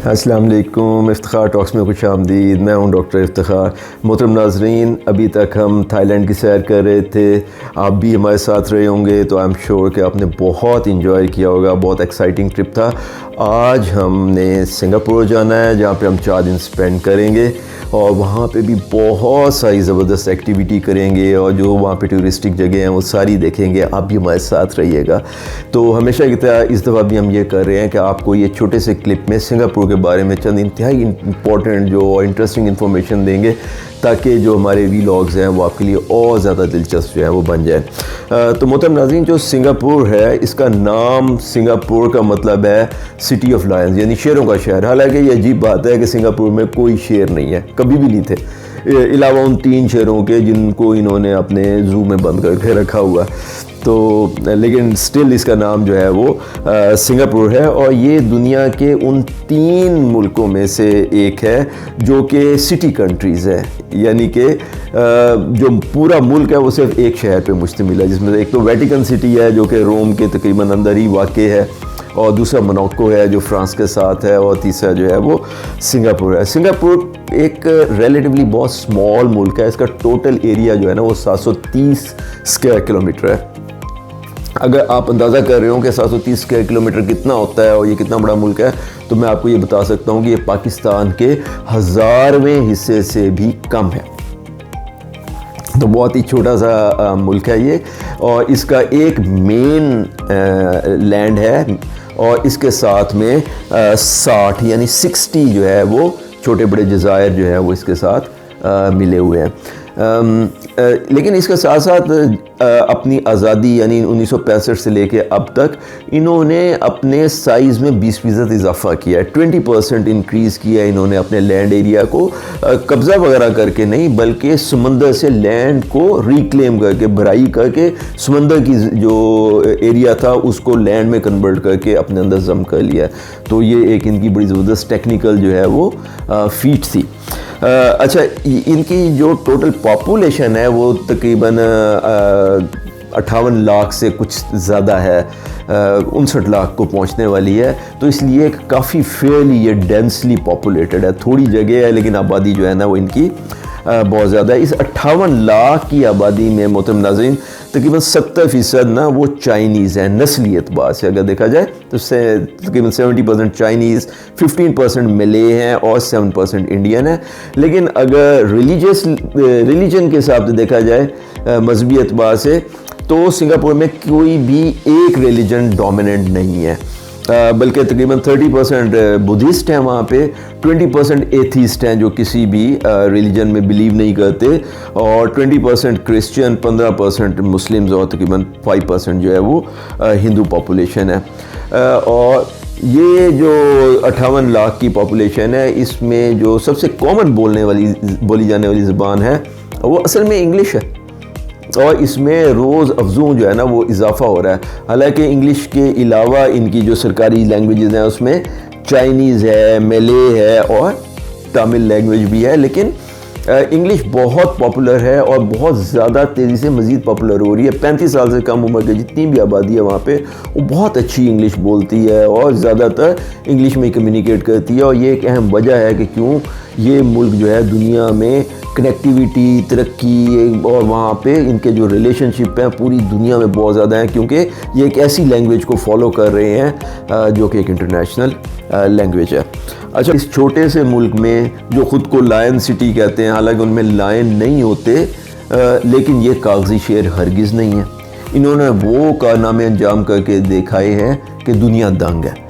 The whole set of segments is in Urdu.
السلام علیکم، افتخار ٹاکس میں خوش آمدید۔ میں ہوں ڈاکٹر افتخار۔ محترم ناظرین، ابھی تک ہم تھائی لینڈ کی سیر کر رہے تھے، آپ بھی ہمارے ساتھ رہے ہوں گے، تو آئی ایم شیور کہ آپ نے بہت انجوائے کیا ہوگا، بہت ایکسائٹنگ ٹرپ تھا۔ آج ہم نے سنگاپور جانا ہے، جہاں پہ ہم 4 دن اسپینڈ کریں گے اور وہاں پہ بھی بہت ساری زبردست ایکٹیویٹی کریں گے، اور جو وہاں پہ ٹورسٹک جگہ ہیں وہ ساری دیکھیں گے۔ آپ بھی ہمارے ساتھ رہیے گا۔ تو ہمیشہ کی طرح اس دفعہ بھی ہم یہ کر رہے ہیں کہ آپ کو یہ چھوٹے سے کلپ میں سنگاپور کے بارے میں چند انتہائی امپورٹنٹ جو انٹرسٹنگ انفارمیشن دیں گے، تاکہ جو ہمارے ویلاگز ہیں وہ آپ کے لیے اور زیادہ دلچسپ جو ہے وہ بن جائیں۔ تو محترم ناظرین، جو سنگاپور ہے، اس کا نام سنگاپور کا مطلب ہے سٹی آف لائنز، یعنی شیروں کا شہر۔ حالانکہ یہ عجیب بات ہے کہ سنگاپور میں کوئی شیر نہیں ہے، کبھی بھی نہیں تھے، علاوہ ان 3 شیروں کے جن کو انہوں نے اپنے زو میں بند کر کے رکھا ہوا ہے۔ تو لیکن سٹل اس کا نام جو ہے وہ سنگاپور ہے، اور یہ دنیا کے ان 3 ملکوں میں سے ایک ہے جو کہ سٹی کنٹریز ہے، یعنی کہ جو پورا ملک ہے وہ صرف ایک شہر پہ مشتمل ہے، جس میں ایک تو ویٹیکن سٹی ہے جو کہ روم کے تقریباً اندر ہی واقع ہے، اور دوسرا منوکو ہے جو فرانس کے ساتھ ہے، اور تیسرا جو ہے وہ سنگاپور ہے۔ سنگاپور ایک ریلیٹیولی بہت سمال ملک ہے، اس کا ٹوٹل ایریا جو ہے نا وہ 730 اسکوائر کلومیٹر ہے۔ اگر آپ اندازہ کر رہے ہوں کہ 730 اسکوائر کلومیٹر کتنا ہوتا ہے اور یہ کتنا بڑا ملک ہے، تو میں آپ کو یہ بتا سکتا ہوں کہ یہ پاکستان کے 1000ویں حصے سے بھی کم ہے۔ تو بہت ہی چھوٹا سا ملک ہے یہ، اور اس کا ایک مین لینڈ ہے، اور اس کے ساتھ میں 60 یعنی 60 جو ہے وہ چھوٹے بڑے جزائر جو ہے وہ اس کے ساتھ ملے ہوئے ہیں۔ لیکن اس کے ساتھ ساتھ اپنی آزادی یعنی 1965 سے لے کے اب تک انہوں نے اپنے سائز میں 20% اضافہ کیا ہے، 20% انکریز کیا ہے انہوں نے اپنے لینڈ ایریا کو، قبضہ وغیرہ کر کے نہیں، بلکہ سمندر سے لینڈ کو ریکلیم کر کے، بھرائی کر کے، سمندر کی جو ایریا تھا اس کو لینڈ میں کنورٹ کر کے اپنے اندر ضم کر لیا۔ تو یہ ایک ان کی بڑی زبردست ٹیکنیکل جو ہے وہ فیٹ تھی۔ اچھا، ان کی جو ٹوٹل پاپولیشن ہے وہ تقریباً 58 لاکھ سے کچھ زیادہ ہے، 59 لاکھ کو پہنچنے والی ہے۔ تو اس لیے کافی فیئرلی یہ ڈینسلی پاپولیٹڈ ہے، تھوڑی جگہ ہے لیکن آبادی جو ہے نا وہ ان کی بہت زیادہ ہے۔ اس 58 لاکھ کی آبادی میں محترم ناظرین تقریباً 70% نا وہ چائنیز ہیں، نسلی اعتبار سے اگر دیکھا جائے تو تقریباً 70% چائنیز، 15% ملے ہیں اور 7% انڈین ہیں۔ لیکن اگر ریلیجن کے حساب سے دیکھا جائے، مذہبی اعتبار سے، تو سنگاپور میں کوئی بھی ایک ریلیجن ڈومیننٹ نہیں ہے، بلکہ تقریباً 30% بدھسٹ ہیں وہاں پہ، 20% ایتھیسٹ ہیں جو کسی بھی ریلیجن میں بلیو نہیں کرتے، اور 20% کرسچن، 15% مسلمز، اور تقریباً 5% جو ہے وہ ہندو پاپولیشن ہے۔ اور یہ جو 58 لاکھ کی پاپولیشن ہے، اس میں جو سب سے کامن بولی جانے والی زبان ہے وہ اصل میں انگلش ہے، اور اس میں روز افزوں جو ہے نا وہ اضافہ ہو رہا ہے۔ حالانکہ انگلش کے علاوہ ان کی جو سرکاری لینگویجز ہیں اس میں چائنیز ہے، ملے ہے، اور تامل لینگویج بھی ہے، لیکن انگلش بہت پاپولر ہے اور بہت زیادہ تیزی سے مزید پاپولر ہو رہی ہے۔ 35 سال سے کم عمر کے جتنی بھی آبادی ہے وہاں پہ، وہ بہت اچھی انگلش بولتی ہے اور زیادہ تر انگلش میں کمیونیکیٹ کرتی ہے، اور یہ ایک اہم وجہ ہے کہ کیوں یہ ملک جو ہے دنیا میں کنیکٹیویٹی، ترقی، اور وہاں پہ ان کے جو ریلیشن شپ ہیں پوری دنیا میں بہت زیادہ ہیں، کیونکہ یہ ایک ایسی لینگویج کو فالو کر رہے ہیں جو کہ ایک انٹرنیشنل لینگویج ہے۔ اچھا، اس چھوٹے سے ملک میں جو خود کو لائن سٹی کہتے ہیں، حالانکہ ان میں لائن نہیں ہوتے، لیکن یہ کاغذی شیر ہرگز نہیں ہے۔ انہوں نے وہ کارنامے انجام کر کے دکھائے ہیں کہ دنیا دنگ ہے۔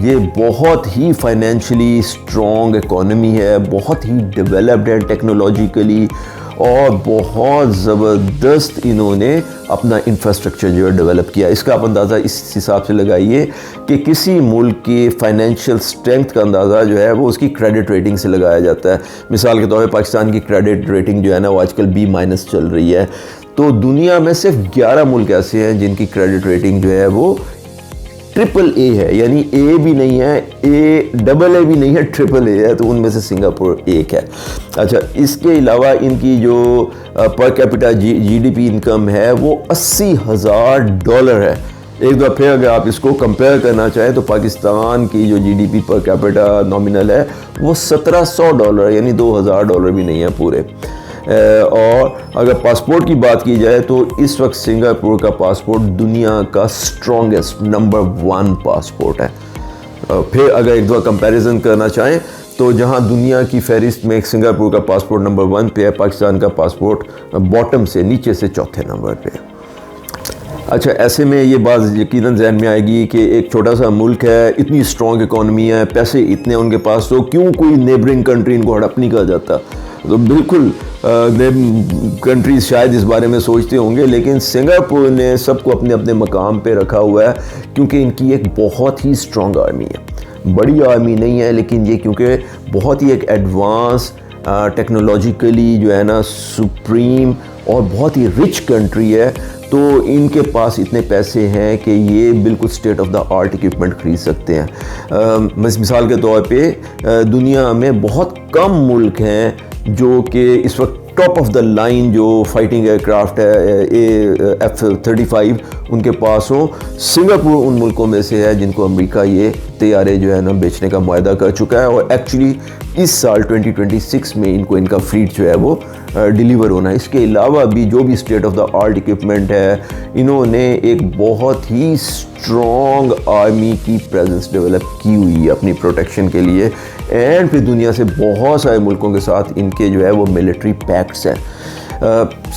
یہ بہت ہی فائنینشلی اسٹرانگ اکانومی ہے، بہت ہی ڈیولپڈ ہے ٹیکنالوجیکلی، اور بہت زبردست انہوں نے اپنا انفراسٹرکچر جو ہے ڈیولپ کیا۔ اس کا آپ اندازہ اس حساب سے لگائیے کہ کسی ملک کی فائنینشیل اسٹرینتھ کا اندازہ جو ہے وہ اس کی کریڈٹ ریٹنگ سے لگایا جاتا ہے۔ مثال کے طور پہ پاکستان کی کریڈٹ ریٹنگ جو ہے نا وہ آج کل B- چل رہی ہے۔ تو دنیا میں صرف 11 ملک ایسے ہیں جن کی کریڈٹ ریٹنگ جو ہے وہ AAA ہے، یعنی A بھی نہیں ہے، AA بھی نہیں ہے، AAA ہے، تو ان میں سے سنگاپور ایک ہے۔ اچھا، اس کے علاوہ ان کی جو پر کیپٹا GDP انکم ہے وہ $80,000 ہے، ایک دفعہ پھر اگر آپ اس کو کمپیئر کرنا چاہیں تو پاکستان کی جو G D P per capita nominal ہے وہ $1700 یعنی $2000 بھی نہیں ہے پورے. اور اگر پاسپورٹ کی بات کی جائے تو اس وقت سنگاپور کا پاسپورٹ دنیا کا اسٹرانگسٹ نمبر 1 پاسپورٹ ہے. پھر اگر ایک دفعہ کمپیریزن کرنا چاہیں تو جہاں دنیا کی فہرست میں سنگاپور کا پاسپورٹ نمبر 1 پہ ہے، پاکستان کا پاسپورٹ باٹم سے نیچے سے 4تھے نمبر پہ. اچھا، ایسے میں یہ بات یقیناً ذہن میں آئے گی کہ ایک چھوٹا سا ملک ہے، اتنی اسٹرانگ اکانومی ہے، پیسے اتنے ان کے پاس، تو کیوں کوئی نیبرنگ کنٹری ان کو ہڑپ نہیں کر جاتا؟ تو بالکل کنٹریز شاید اس بارے میں سوچتے ہوں گے، لیکن سنگاپور نے سب کو اپنے اپنے مقام پہ رکھا ہوا ہے کیونکہ ان کی ایک بہت ہی اسٹرانگ آرمی ہے. بڑی آرمی نہیں ہے، لیکن یہ کیونکہ بہت ہی ایک ایڈوانس ٹیکنالوجیکلی جو ہے نا سپریم اور بہت ہی رچ کنٹری ہے، تو ان کے پاس اتنے پیسے ہیں کہ یہ بالکل state of the art equipment خرید سکتے ہیں. مثال کے طور پہ دنیا میں بہت کم ملک ہیں جو کہ اس وقت ٹاپ آف دا لائن جو فائٹنگ ایئر کرافٹ ہے F-35 ان کے پاس ہوں. سنگاپور ان ملکوں میں سے ہے جن کو امریکہ یہ طیارے جو ہے نا بیچنے کا معاہدہ کر چکا ہے، اور ایکچولی اس سال 2026 میں ان کو ان کا فلیٹ جو ہے وہ ڈیلیور ہونا ہے. اس کے علاوہ بھی جو بھی state of the art equipment ہے، انہوں نے ایک بہت ہی اسٹرانگ آرمی کی پریزنس ڈیولپ کی ہوئی ہے اپنی پروٹیکشن کے لیے. اینڈ پھر دنیا سے بہت سارے ملکوں کے ساتھ ان کے جو ہے وہ ملٹری پیکٹس ہیں.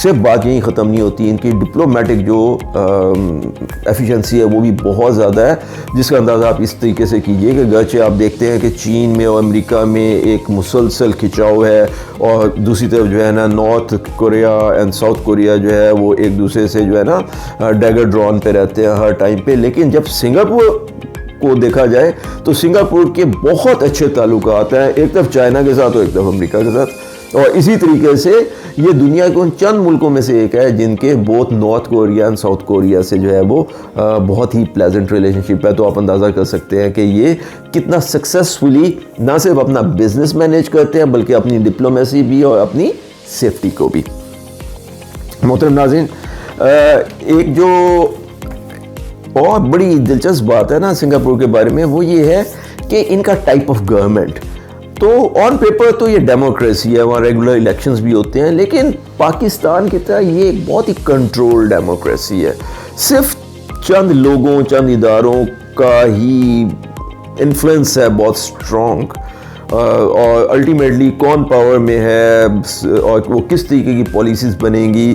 صرف بات یہیں ختم نہیں ہوتی، ان کی ڈپلومیٹک جو ایفیشنسی ہے وہ بھی بہت زیادہ ہے، جس کا اندازہ آپ اس طریقے سے کیجئے کہ گرچہ آپ دیکھتے ہیں کہ چین میں اور امریکہ میں ایک مسلسل کھچاؤ ہے، اور دوسری طرف جو ہے نا north Korea and south Korea جو ہے وہ ایک دوسرے سے جو ہے نا ڈیگر ڈرون پہ رہتے ہیں ہر ٹائم پہ. لیکن جب سنگاپور کو دیکھا جائے تو سنگاپور کے بہت اچھے تعلقات ہیں، ایک طرف چائنا کے ساتھ اور ایک طرف امریکہ کے ساتھ. اور اسی طریقے سے یہ دنیا کے ان چند ملکوں میں سے ایک ہے جن کے بہت نارتھ کوریا اور ساؤتھ کوریا سے جو ہے وہ بہت ہی پلیزنٹ ریلیشن شپ ہے. تو آپ اندازہ کر سکتے ہیں کہ یہ کتنا سکسیسفلی نہ صرف اپنا بزنس مینیج کرتے ہیں بلکہ اپنی ڈپلومیسی بھی اور اپنی سیفٹی کو بھی. محترم ناظرین، ایک جو اور بڑی دلچسپ بات ہے نا سنگاپور کے بارے میں وہ یہ ہے کہ ان کا ٹائپ آف گورنمنٹ، تو آن پیپر تو یہ ڈیموکریسی ہے، وہاں ریگولر الیکشنز بھی ہوتے ہیں، لیکن پاکستان کی طرح یہ ایک بہت ہی کنٹرول ڈیموکریسی ہے. صرف چند لوگوں، چند اداروں کا ہی انفلوئنس ہے بہت اسٹرانگ، اور الٹیمیٹلی کون پاور میں ہے اور وہ کس طریقے کی پالیسیز بنیں گی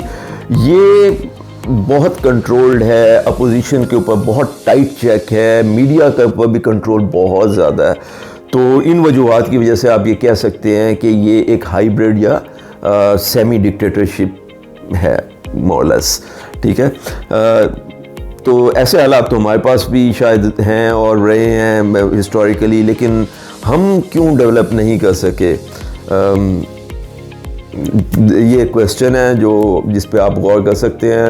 یہ بہت کنٹرولڈ ہے. اپوزیشن کے اوپر بہت ٹائٹ چیک ہے، میڈیا کے اوپر بھی کنٹرول بہت زیادہ ہے. تو ان وجوہات کی وجہ سے آپ یہ کہہ سکتے ہیں کہ یہ ایک ہائیبریڈ یا سیمی ڈکٹیٹرشپ ہے مورلیس. ٹھیک ہے، تو ایسے حالات تو ہمارے پاس بھی شاید ہیں اور رہے ہیں ہسٹوریکلی، لیکن ہم کیوں ڈیولپ نہیں کر سکے؟ یہ کویسچن ہے جس پہ آپ غور کر سکتے ہیں.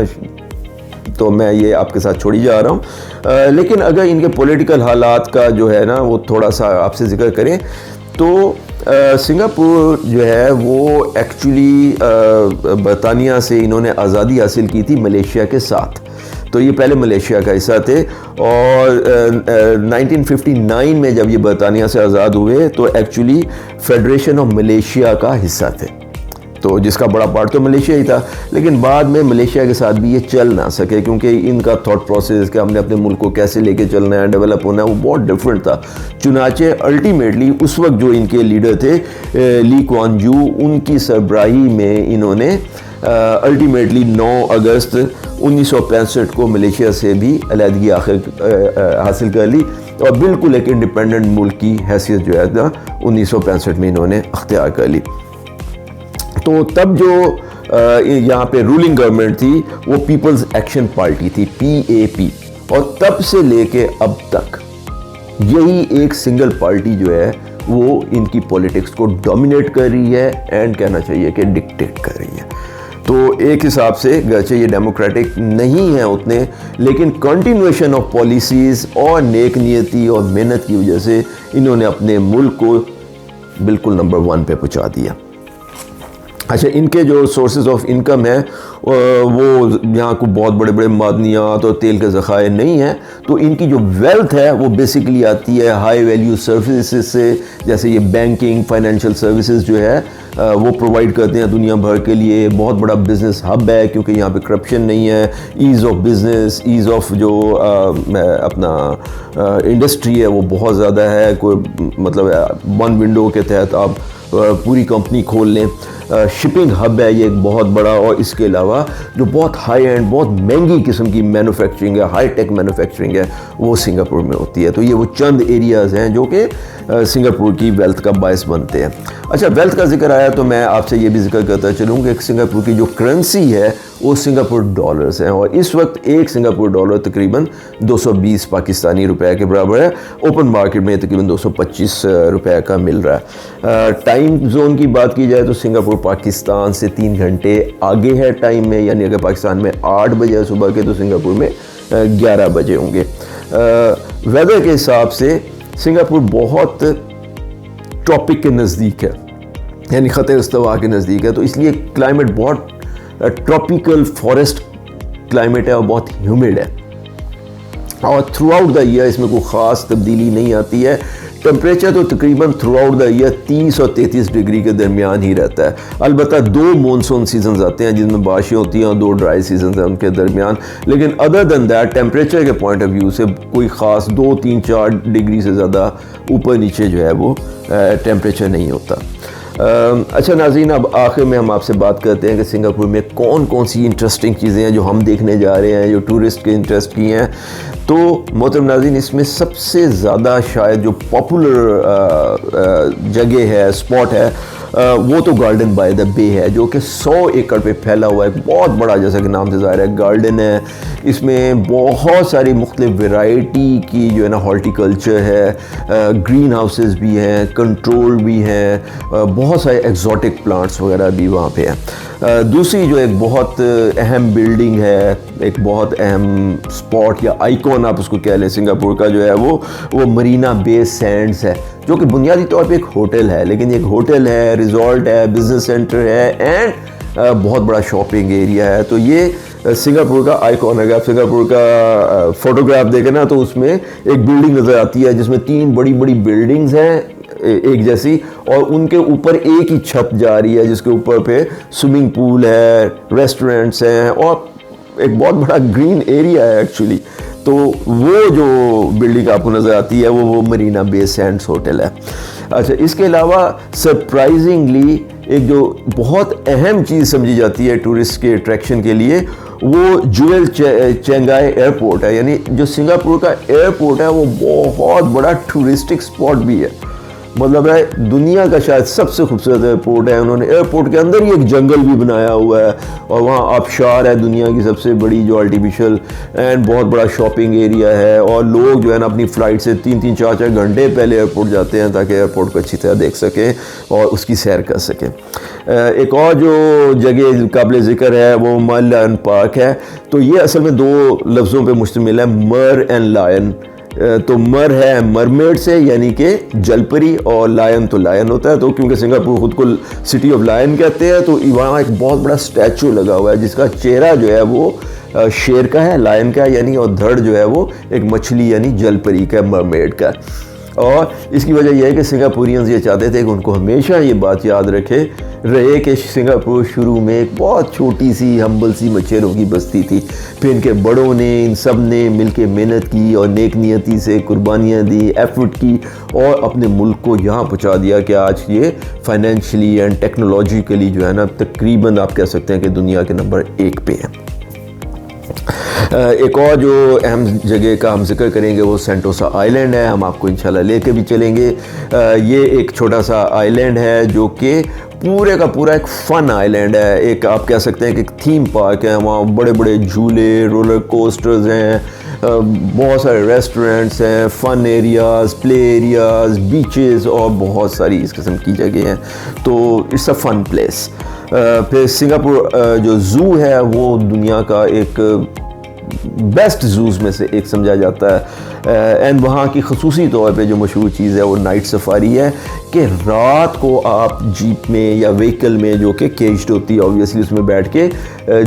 تو میں یہ آپ کے ساتھ چھوڑی جا رہا ہوں. لیکن اگر ان کے پولیٹیکل حالات کا جو ہے نا وہ تھوڑا سا آپ سے ذکر کریں تو سنگاپور جو ہے وہ ایکچولی برطانیہ سے انہوں نے آزادی حاصل کی تھی ملیشیا کے ساتھ. تو یہ پہلے ملیشیا کا حصہ تھے، اور 1959 میں جب یہ برطانیہ سے آزاد ہوئے تو ایکچولی فیڈریشن آف ملیشیا کا حصہ تھے، تو جس کا بڑا پارٹ تو ملیشیا ہی تھا. لیکن بعد میں ملیشیا کے ساتھ بھی یہ چل نہ سکے کیونکہ ان کا تھاٹ پروسیس کہ ہم نے اپنے ملک کو کیسے لے کے چلنا ہے، ڈیولپ ہونا ہے، وہ بہت ڈفرینٹ تھا. چنانچہ الٹیمیٹلی اس وقت جو ان کے لیڈر تھے لی کوان یو، ان کی سربراہی میں انہوں نے الٹیمیٹلی 9 اگست 1965 کو ملیشیا سے بھی علیحدگی حاصل کر لی، اور بالکل ایک انڈیپینڈنٹ ملک کی حیثیت جو ہے نا 1965 میں انہوں نے اختیار کر لی. تو تب جو یہاں پہ رولنگ گورنمنٹ تھی وہ پیپلز ایکشن پارٹی تھی، PAP، اور تب سے لے کے اب تک یہی ایک سنگل پارٹی جو ہے وہ ان کی پولیٹکس کو ڈومینیٹ کر رہی ہے، اینڈ کہنا چاہیے کہ ڈکٹیٹ کر رہی ہے. تو ایک حساب سے گرچہ یہ ڈیموکریٹک نہیں ہیں اتنے، لیکن کنٹینویشن آف پالیسیز اور نیک نیتی اور محنت کی وجہ سے انہوں نے اپنے ملک کو بالکل نمبر 1 پہ پہنچا دیا. اچھا ان کے جو سورسز آف انکم ہیں وہ یہاں کو بہت بڑے بڑے معدنیات اور تیل کے ذخائر نہیں ہیں, تو ان کی جو ویلتھ ہے وہ بیسیکلی آتی ہے ہائی ویلیو سروسز سے, جیسے یہ بینکنگ, فائنینشیل سروسز جو ہے وہ پرووائڈ کرتے ہیں دنیا بھر کے لیے. بہت بڑا بزنس ہب ہے کیونکہ یہاں پہ کرپشن نہیں ہے, as of business, as of جو اپنا انڈسٹری ہے وہ بہت زیادہ ہے. کوئی مطلب ون ونڈو کے تحت آپ پوری کمپنی کھول لیں. شپنگ ہب ہے یہ ایک بہت بڑا, اور اس کے علاوہ جو بہت ہائی اینڈ بہت مہنگی قسم کی مینوفیکچرنگ ہے, ہائی ٹیک مینوفیکچرنگ ہے, وہ سنگاپور میں ہوتی ہے. تو یہ وہ چند ایریاز ہیں جو کہ سنگاپور کی ویلتھ کا باعث بنتے ہیں. اچھا ویلتھ کا ذکر آیا تو میں آپ سے یہ بھی ذکر کرتا چلوں کہ سنگاپور کی جو کرنسی ہے وہ سنگاپور ڈالرز ہیں, اور اس وقت ایک سنگاپور ڈالر تقریباً 220 پاکستانی روپے کے برابر ہے. اوپن مارکیٹ میں تقریباً 225 روپے کا مل رہا ہے. ٹائم زون کی بات کی جائے تو سنگاپور پاکستان سے 3 گھنٹے آگے ہے ٹائم میں, یعنی اگر پاکستان میں 8 بجے ہے صبح کے تو سنگاپور میں 11 بجے ہوں گے. ویدر کے حساب سے سنگاپور بہت ٹراپک کے نزدیک ہے, یعنی خط استوا کے نزدیک ہے, تو اس لیے کلائمیٹ بہت ٹراپیکل فارسٹ کلائمیٹ ہے اور بہت ہیومڈ ہے, اور تھرو آؤٹ دا ایئر اس میں کوئی خاص تبدیلی نہیں آتی ہے. ٹمپریچر تو تقریباً تھرو آؤٹ دا ایئر 30 اور 33 ڈگری کے درمیان ہی رہتا ہے. البتہ 2 مونسون سیزنز آتے ہیں جن میں بارشیں ہوتی ہیں اور 2 ڈرائی سیزنز ہیں ان کے درمیان, لیکن ادر دین دیٹ ٹیمپریچر کے پوائنٹ آف ویو سے کوئی خاص 2, 3, 4 ڈگری سے زیادہ اوپر نیچے جو ہے وہ ٹیمپریچر نہیں ہوتا. اچھا ناظرین, اب آخر میں ہم آپ سے بات کرتے ہیں کہ سنگاپور میں کون کون سی انٹرسٹنگ چیزیں ہیں جو ہم دیکھنے جا رہے ہیں, جو ٹورسٹ کے انٹرسٹ کی ہیں. تو محترم ناظرین, اس میں سب سے زیادہ شاید جو پاپولر جگہ ہے, اسپاٹ ہے, وہ تو گارڈن بائی دا بے ہے, جو کہ 100 ایکڑ پہ پھیلا ہوا ہے. ایک بہت بڑا, جیسا کہ نام سے ظاہر ہے, گارڈن ہے. اس میں بہت ساری مختلف ویرائٹی کی جو ہے نا ہارٹیکلچر ہے, گرین ہاؤسز بھی ہیں, کنٹرول بھی ہیں, بہت سارے ایگزوٹک پلانٹس وغیرہ بھی وہاں پہ ہیں. دوسری جو ایک بہت اہم بلڈنگ ہے, ایک بہت اہم اسپاٹ یا آئیکن آپ اس کو کہہ لیں سنگاپور کا جو ہے وہ مرینا بے سینڈز ہے, جو کہ بنیادی طور پہ ایک ہوٹل ہے, لیکن ایک ہوٹل ہے, ریزورٹ ہے, بزنس سینٹر ہے, اینڈ بہت بڑا شاپنگ ایریا ہے. تو یہ سنگاپور کا آئیکن ہے. آپ سنگاپور کا فوٹوگراف دیکھیں نا تو اس میں ایک بلڈنگ نظر آتی ہے جس میں 3 بڑی بڑی بلڈنگز ہیں ایک جیسی, اور ان کے اوپر ایک ہی چھت جا رہی ہے جس کے اوپر پہ سوئمنگ پول ہے, ریسٹورنٹس ہیں, اور ایک بہت بڑا گرین ایریا ہے ایکچولی. تو وہ جو بلڈنگ آپ کو نظر آتی ہے وہ مرینا بے سینڈز ہوٹل ہے. اچھا اس کے علاوہ سرپرائزنگلی ایک جو بہت اہم چیز سمجھی جاتی ہے ٹورسٹ کے اٹریکشن کے لیے, وہ جویل چینگائی ایئرپورٹ ہے. یعنی جو سنگاپور کا ایئرپورٹ ہے وہ بہت بڑا ٹورسٹک اسپاٹ بھی ہے, مطلب ہے دنیا کا شاید سب سے خوبصورت ایئرپورٹ ہے. انہوں نے ایئرپورٹ کے اندر ہی ایک جنگل بھی بنایا ہوا ہے, اور وہاں آبشار ہے دنیا کی سب سے بڑی جو آرٹیفیشل, اینڈ بہت بڑا شاپنگ ایریا ہے, اور لوگ جو ہے نا اپنی فلائٹ سے 3-3, 4-4 گھنٹے پہلے ایئرپورٹ جاتے ہیں تاکہ ایئرپورٹ کو اچھی طرح دیکھ سکیں اور اس کی سیر کر سکیں. ایک اور جو جگہ قابل ذکر ہے وہ مر لائن پارک ہے. تو یہ اصل میں 2 لفظوں پہ مشتمل ہے, مر اینڈ لائن. تو مر ہے مرمیڈ سے, یعنی کہ جل پری, اور لائن تو لائن ہوتا ہے. تو کیونکہ سنگاپور خود کو سٹی آف لائن کہتے ہیں, تو وہاں ایک بہت بڑا اسٹیچو لگا ہوا ہے جس کا چہرہ جو ہے وہ شیر کا ہے, لائن کا یعنی, اور دھڑ جو ہے وہ ایک مچھلی یعنی جل پری کا, مرمیڈ کا. اور اس کی وجہ یہ ہے کہ سنگاپورینز یہ چاہتے تھے کہ ان کو ہمیشہ یہ بات یاد رہے کہ سنگاپور شروع میں ایک بہت چھوٹی سی ہمبل سی مچھروں کی بستی تھی, پھر ان کے بڑوں نے, ان سب نے مل کے محنت کی اور نیک نیتی سے قربانیاں دی, ایفرٹ کی, اور اپنے ملک کو یہاں پہنچا دیا کہ آج یہ فائنینشلی اینڈ ٹیکنالوجیکلی جو ہے نا تقریباً آپ کہہ سکتے ہیں کہ دنیا کے نمبر 1 پہ ہے. ایک اور جو اہم جگہ کا ہم ذکر کریں گے وہ سینٹوسا آئی لینڈ ہے. ہم آپ کو انشاءاللہ لے کے بھی چلیں گے. یہ ایک چھوٹا سا آئی لینڈ ہے جو کہ پورے کا پورا ایک فن آئی لینڈ ہے. ایک آپ کہہ سکتے ہیں کہ ایک تھیم پارک ہے. وہاں بڑے بڑے جھولے, رولر کوسٹرز ہیں, بہت سارے ریسٹورنٹس ہیں, فن ایریاز, پلے ایریاز, بیچز, اور بہت ساری اس قسم کی جگہ ہیں. تو اٹس اے فن پلیس. پھر سنگاپور جو زو ہے وہ دنیا کا ایک بیسٹ زوز میں سے ایک سمجھا جاتا ہے. اینڈ وہاں کی خصوصی طور پہ جو مشہور چیز ہے وہ نائٹ سفاری ہے کہ رات کو آپ جیپ میں یا وہیکل میں جو کہ کیجڈ ہوتی ہے اوبویسلی اس میں بیٹھ کے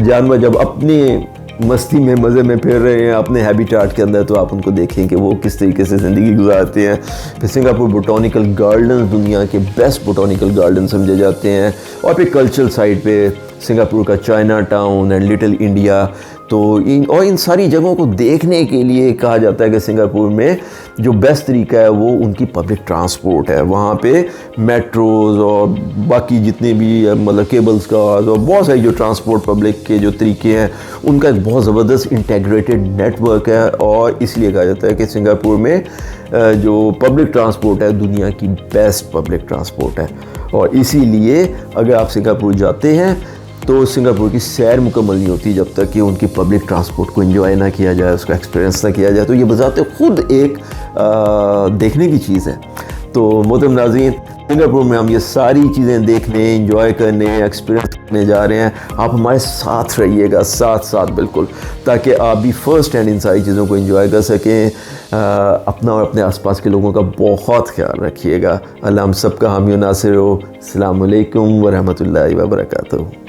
جانور جب اپنے مستی میں مزے میں پھر رہے ہیں اپنے ہیبیٹاٹ کے اندر تو آپ ان کو دیکھیں کہ وہ کس طریقے سے زندگی گزارتے ہیں. پھر سنگاپور بوٹانیکل گارڈنز دنیا کے بیسٹ بوٹانیکل گارڈن سمجھے جاتے ہیں. اور پھر کلچرل سائڈ پہ سنگاپور کا China town and little India. تو ان ساری جگہوں کو دیکھنے کے لیے کہا جاتا ہے کہ سنگاپور میں جو بیسٹ طریقہ ہے وہ ان کی پبلک ٹرانسپورٹ ہے. وہاں پہ میٹروز اور باقی جتنے بھی مطلب کیبلز کارز اور بہت ساری جو ٹرانسپورٹ پبلک کے جو طریقے ہیں ان کا ایک بہت زبردست انٹیگریٹڈ نیٹ ورک ہے. اور اس لیے کہا جاتا ہے کہ سنگاپور میں جو پبلک ٹرانسپورٹ ہے دنیا کی بیسٹ پبلک ٹرانسپورٹ ہے. اور اسی لیے اگر آپ سنگاپور جاتے ہیں تو سنگاپور کی سیر مکمل نہیں ہوتی جب تک کہ ان کی پبلک ٹرانسپورٹ کو انجوائے نہ کیا جائے, اس کا ایکسپیرینس نہ کیا جائے. تو یہ بذات خود ایک دیکھنے کی چیز ہے. تو محترم ناظرین, سنگاپور میں ہم یہ ساری چیزیں دیکھنے, انجوائے کرنے, ایکسپیرینس کرنے جا رہے ہیں. آپ ہمارے ساتھ رہیے گا, ساتھ بالکل, تاکہ آپ بھی فرسٹ ہینڈ ان ساری چیزوں کو انجوائے کر سکیں. اپنا اور اپنے آس پاس کے لوگوں کا بہت خیال رکھیے گا. اللہ ہم سب کا حامی و ناصر ہو. السلام علیکم ورحمۃ اللہ وبرکاتہ.